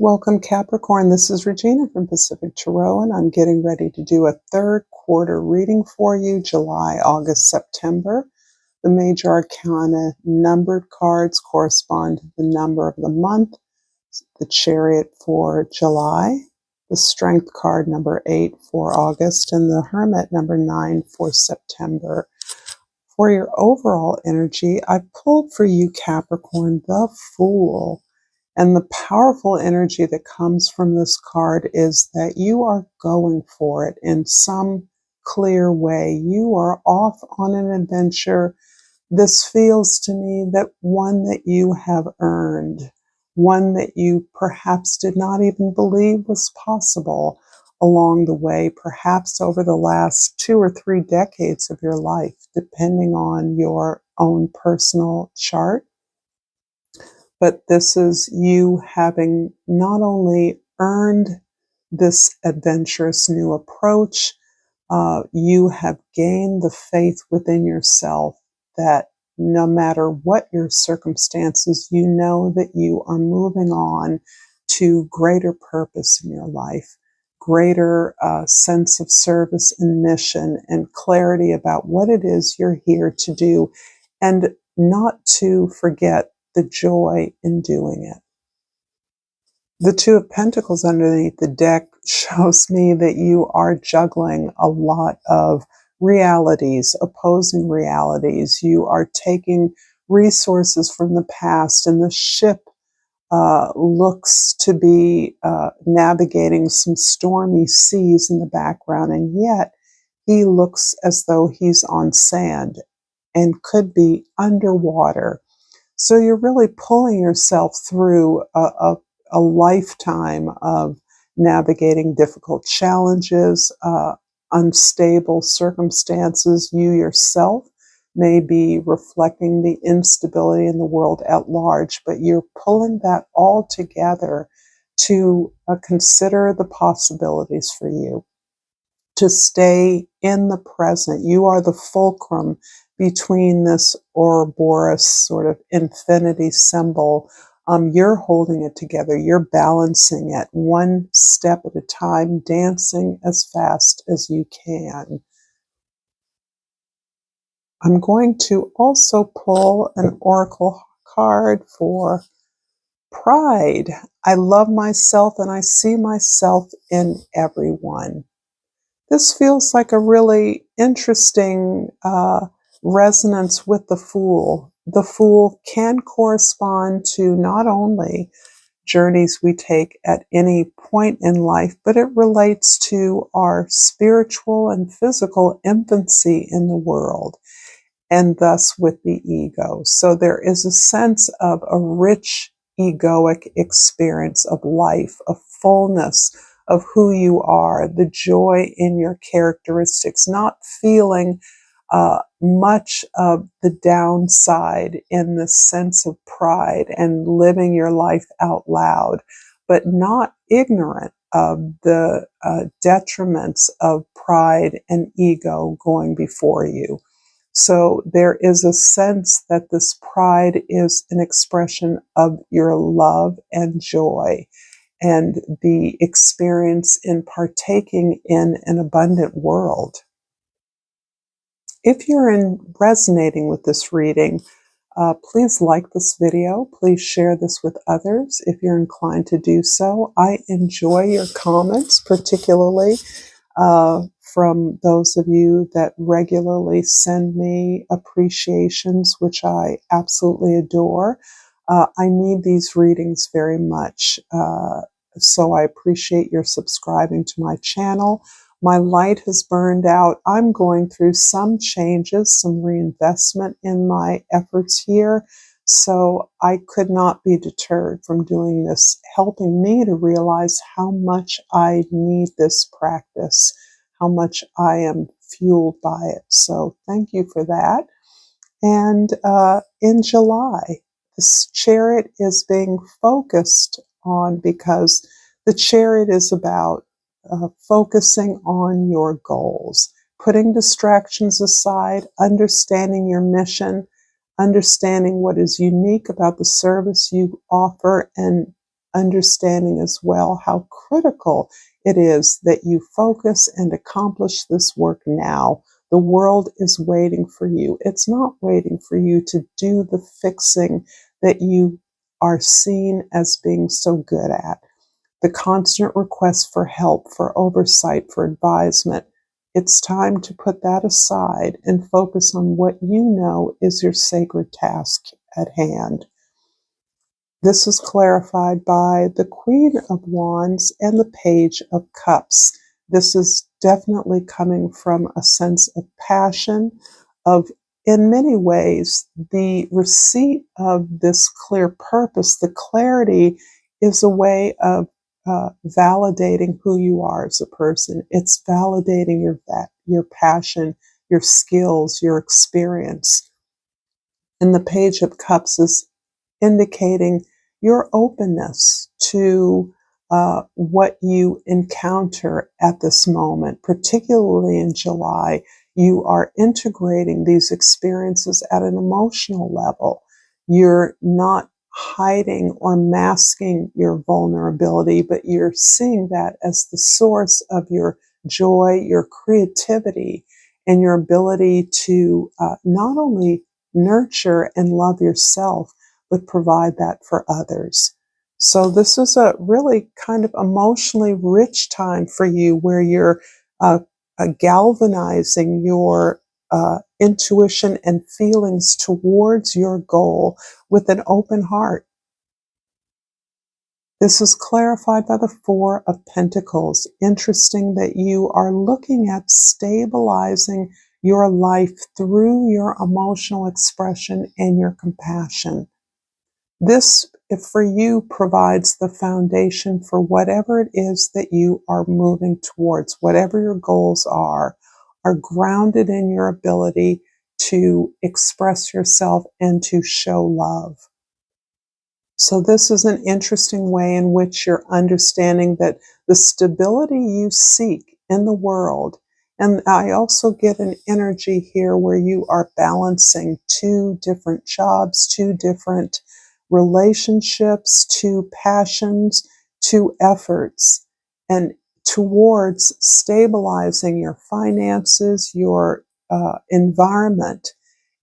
Welcome, Capricorn. This is Regina from Pacific Tarot, and I'm getting ready to do a third quarter reading for you, July, August, September. The major arcana numbered cards correspond to the number of the month, the Chariot for July, the Strength card number 8 for August, and the Hermit number 9 for September. For your overall energy, I pulled for you, Capricorn, the Fool. And the powerful energy that comes from this card is that you are going for it in some clear way. You are off on an adventure. This feels to me that one that you have earned, one that you perhaps did not even believe was possible along the way, perhaps over the last 2 or 3 decades of your life, depending on your own personal chart. But this is you having not only earned this adventurous new approach, you have gained the faith within yourself that no matter what your circumstances, you know that you are moving on to greater purpose in your life, greater sense of service and mission and clarity about what it is you're here to do, and not to forget the joy in doing it. The Two of Pentacles underneath the deck shows me that you are juggling a lot of realities, opposing realities. You are taking resources from the past, and the ship looks to be navigating some stormy seas in the background, and yet he looks as though he's on sand and could be underwater. So you're really pulling yourself through a lifetime of navigating difficult challenges, unstable circumstances. You yourself may be reflecting the instability in the world at large, but you're pulling that all together to consider the possibilities for you, to stay in the present. You are the fulcrum between this Ouroboros sort of infinity symbol. You're holding it together. You're balancing it one step at a time, dancing as fast as you can. I'm going to also pull an oracle card for pride. I love myself and I see myself in everyone. This feels like a really interesting resonance with the Fool. The Fool can correspond to not only journeys we take at any point in life, but it relates to our spiritual and physical infancy in the world, and thus with the ego. So there is a sense of a rich egoic experience of life, a fullness of who you are, the joy in your characteristics, not feeling much of the downside in the sense of pride and living your life out loud, but not ignorant of the detriments of pride and ego going before you. So there is a sense that this pride is an expression of your love and joy, and the experience in partaking in an abundant world. If you're resonating with this reading, please like this video. Please share this with others if you're inclined to do so. I enjoy your comments, particularly from those of you that regularly send me appreciations, which I absolutely adore. I need these readings very much. So I appreciate your subscribing to my channel. My light has burned out. I'm going through some changes, some reinvestment in my efforts here. So I could not be deterred from doing this, helping me to realize how much I need this practice, how much I am fueled by it. So thank you for that. And in July, this Chariot is being focused on because the Chariot is about focusing on your goals, putting distractions aside, understanding your mission, understanding what is unique about the service you offer, and understanding as well how critical it is that you focus and accomplish this work now. The world is waiting for you. It's not waiting for you to do the fixing that you are seen as being so good at. The constant request for help, for oversight, for advisement. It's time to put that aside and focus on what you know is your sacred task at hand. This is clarified by the Queen of Wands and the Page of Cups. This is definitely coming from a sense of passion, of, in many ways, the receipt of this clear purpose. The clarity is a way of validating who you are as a person. It's validating your passion, your skills, your experience. And the Page of Cups is indicating your openness to what you encounter at this moment, particularly in July. You are integrating these experiences at an emotional level. You're not hiding or masking your vulnerability, but you're seeing that as the source of your joy, your creativity, and your ability to not only nurture and love yourself, but provide that for others. So this is a really kind of emotionally rich time for you where you're galvanizing your intuition and feelings towards your goal with an open heart. This is clarified by the Four of Pentacles. Interesting that you are looking at stabilizing your life through your emotional expression and your compassion. This, for you, provides the foundation for whatever it is that you are moving towards. Whatever your goals are grounded in your ability to express yourself and to show love. So this is an interesting way in which you're understanding that the stability you seek in the world, and I also get an energy here where you are balancing two different jobs, two different relationships, two passions, two efforts, and towards stabilizing your finances, your environment,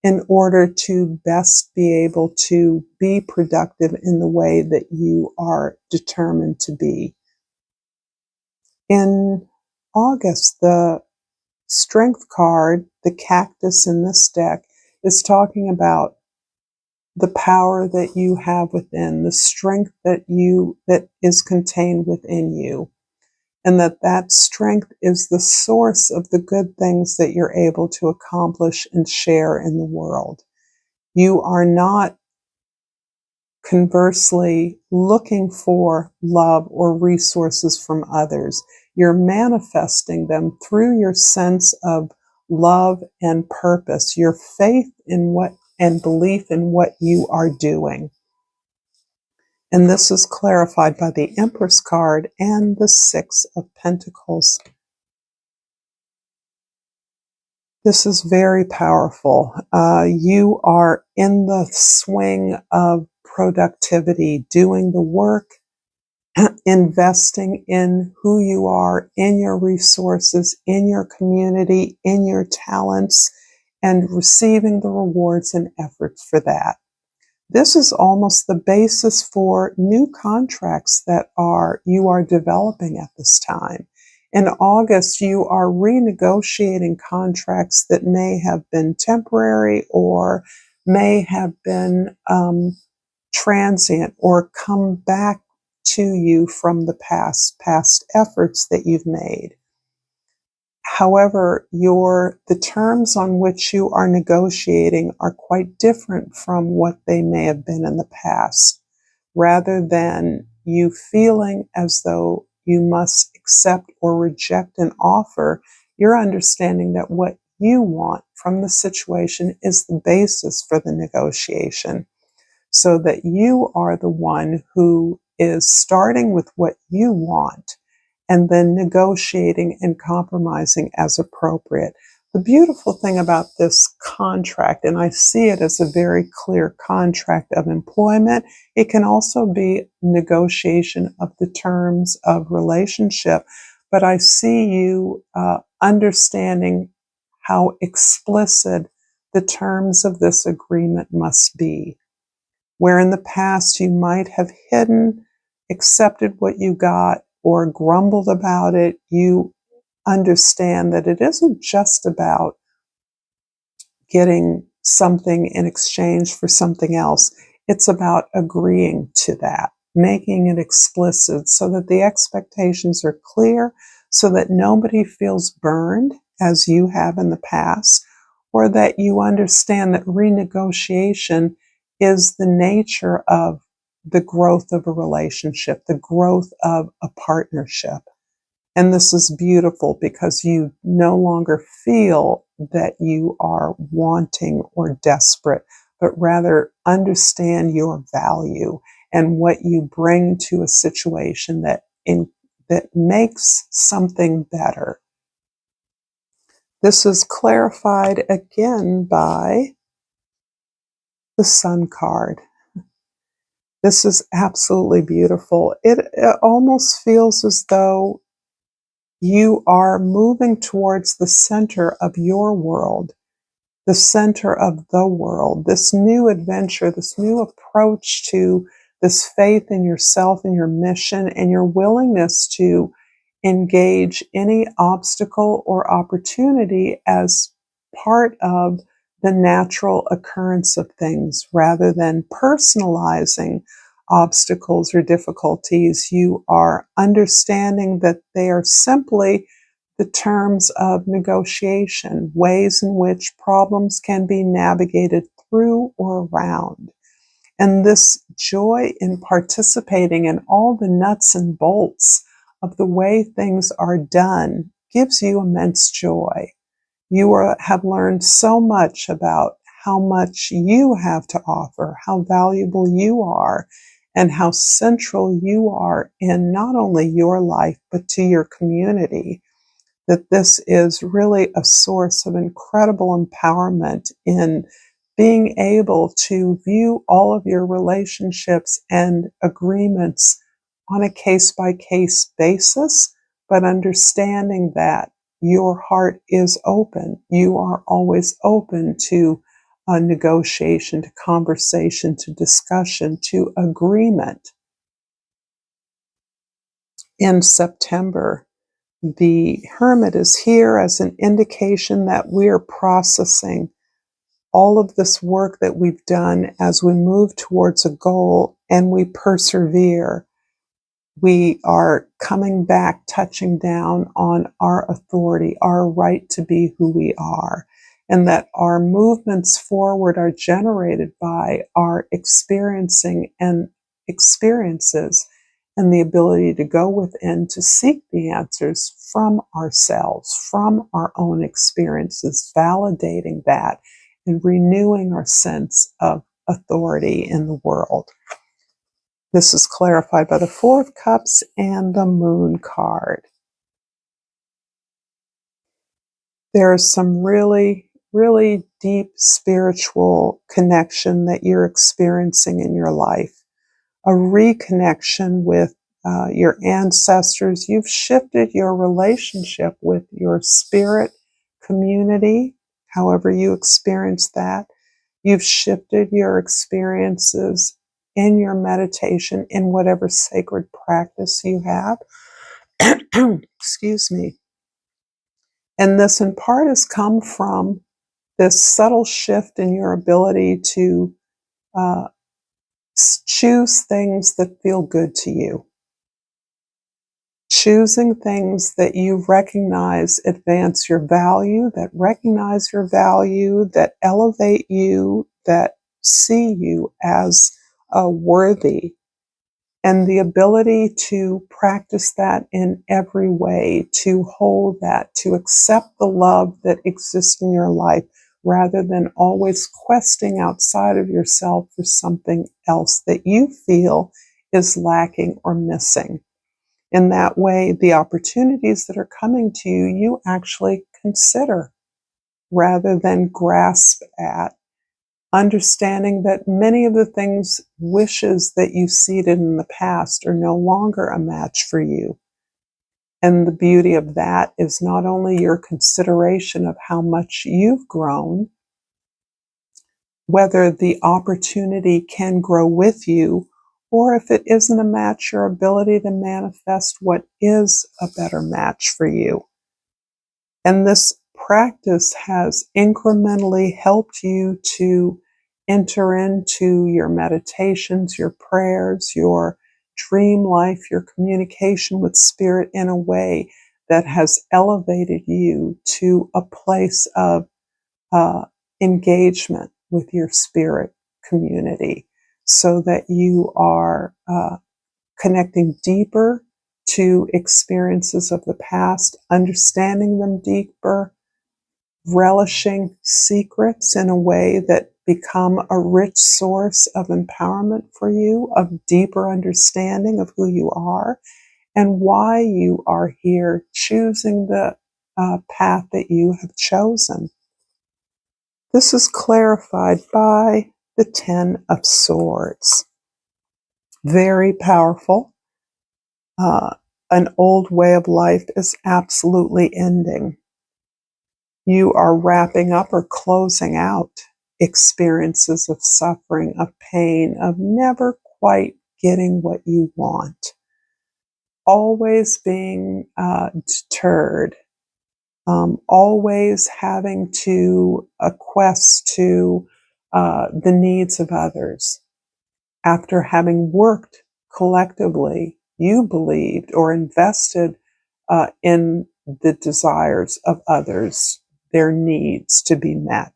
in order to best be able to be productive in the way that you are determined to be. In August, the Strength card, the cactus in this deck, is talking about the power that you have within, the strength that is contained within you, and that strength is the source of the good things that you're able to accomplish and share in the world. You are not, conversely, looking for love or resources from others. You're manifesting them through your sense of love and purpose, your faith in what and belief in what you are doing. And this is clarified by the Empress card and the Six of Pentacles. This is very powerful. You are in the swing of productivity, doing the work, investing in who you are, in your resources, in your community, in your talents, and receiving the rewards and efforts for that. This is almost the basis for new contracts that you are developing at this time. In August, you are renegotiating contracts that may have been temporary or may have been transient or come back to you from the past efforts that you've made. However, the terms on which you are negotiating are quite different from what they may have been in the past. Rather than you feeling as though you must accept or reject an offer, you're understanding that what you want from the situation is the basis for the negotiation, so that you are the one who is starting with what you want and then negotiating and compromising as appropriate. The beautiful thing about this contract, and I see it as a very clear contract of employment, it can also be negotiation of the terms of relationship, but I see you understanding how explicit the terms of this agreement must be. Where in the past you might have hidden, accepted what you got, or grumbled about it, you understand that it isn't just about getting something in exchange for something else. It's about agreeing to that, making it explicit so that the expectations are clear, so that nobody feels burned as you have in the past, or that you understand that renegotiation is the nature of the growth of a relationship, the growth of a partnership. And this is beautiful because you no longer feel that you are wanting or desperate, but rather understand your value and what you bring to a situation that makes something better. This is clarified again by the Sun card. This is absolutely beautiful. It almost feels as though you are moving towards the center of your world, the center of the world, this new adventure, this new approach to this faith in yourself and your mission and your willingness to engage any obstacle or opportunity as part of the natural occurrence of things rather than personalizing obstacles or difficulties. You are understanding that they are simply the terms of negotiation, ways in which problems can be navigated through or around. And this joy in participating in all the nuts and bolts of the way things are done gives you immense joy. You have learned so much about how much you have to offer, how valuable you are, and how central you are in not only your life, but to your community. That this is really a source of incredible empowerment in being able to view all of your relationships and agreements on a case-by-case basis, but understanding that your heart is open. You are always open to negotiation, to conversation, to discussion, to agreement. In September, the Hermit is here as an indication that we're processing all of this work that we've done as we move towards a goal and we persevere. We are coming back, touching down on our authority, our right to be who we are, and that our movements forward are generated by our experiencing and experiences and the ability to go within to seek the answers from ourselves, from our own experiences, validating that and renewing our sense of authority in the world. This is clarified by the Four of Cups and the Moon card. There is some really, really deep spiritual connection that you're experiencing in your life. A reconnection with your ancestors. You've shifted your relationship with your spirit community, however you experience that. You've shifted your experiences in your meditation, in whatever sacred practice you have. Excuse me. And this in part has come from this subtle shift in your ability to uh, choose things that feel good to you. Choosing things that you recognize advance your value, that recognize your value, that elevate you, that see you as worthy, and the ability to practice that in every way, to hold that, to accept the love that exists in your life, rather than always questing outside of yourself for something else that you feel is lacking or missing. In that way, the opportunities that are coming to you, you actually consider. rather than grasp at, understanding that many of the things, wishes that you seeded in the past are no longer a match for you. And the beauty of that is not only your consideration of how much you've grown, whether the opportunity can grow with you, or if it isn't a match, your ability to manifest what is a better match for you. And this practice has incrementally helped you to enter into your meditations, your prayers, your dream life, your communication with spirit in a way that has elevated you to a place of uh, engagement with your spirit community, so that you are connecting deeper to experiences of the past, understanding them deeper, relishing secrets in a way that become a rich source of empowerment for you, of deeper understanding of who you are and why you are here, choosing the path that you have chosen. This is clarified by the Ten of Swords. Very powerful. An old way of life is absolutely ending. You are wrapping up or closing out experiences of suffering, of pain, of never quite getting what you want. Always being deterred. Always having to acquiesce to the needs of others. After having worked collectively, you believed or invested in the desires of others, their needs to be met.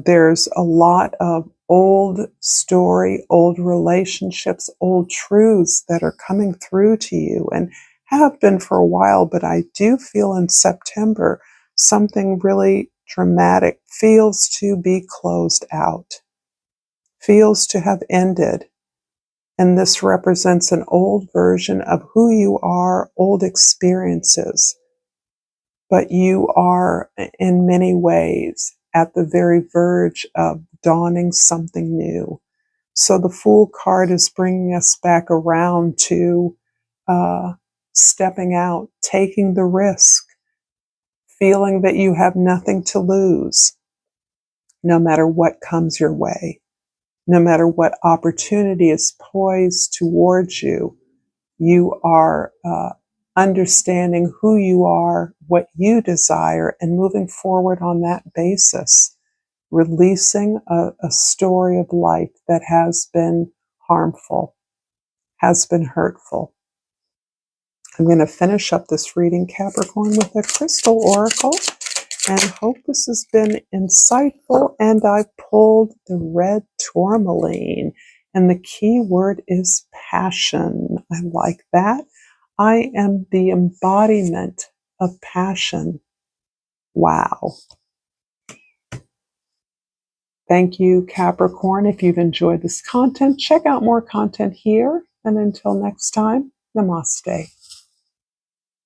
There's a lot of old story, old relationships, old truths that are coming through to you and have been for a while, but I do feel in September something really dramatic feels to be closed out, feels to have ended. And this represents an old version of who you are, old experiences. But you are, in many ways, at the very verge of dawning something new. So the Fool card is bringing us back around to stepping out, taking the risk, feeling that you have nothing to lose, no matter what comes your way, no matter what opportunity is poised towards you. You are understanding who you are, what you desire, and moving forward on that basis, releasing a story of life that has been harmful, has been hurtful. I'm going to finish up this reading, Capricorn, with a crystal oracle, and hope this has been insightful. And I pulled the red tourmaline, and the key word is passion. I like that. I am the embodiment of passion. Wow. Thank you, Capricorn. If you've enjoyed this content, check out more content here. And until next time, namaste.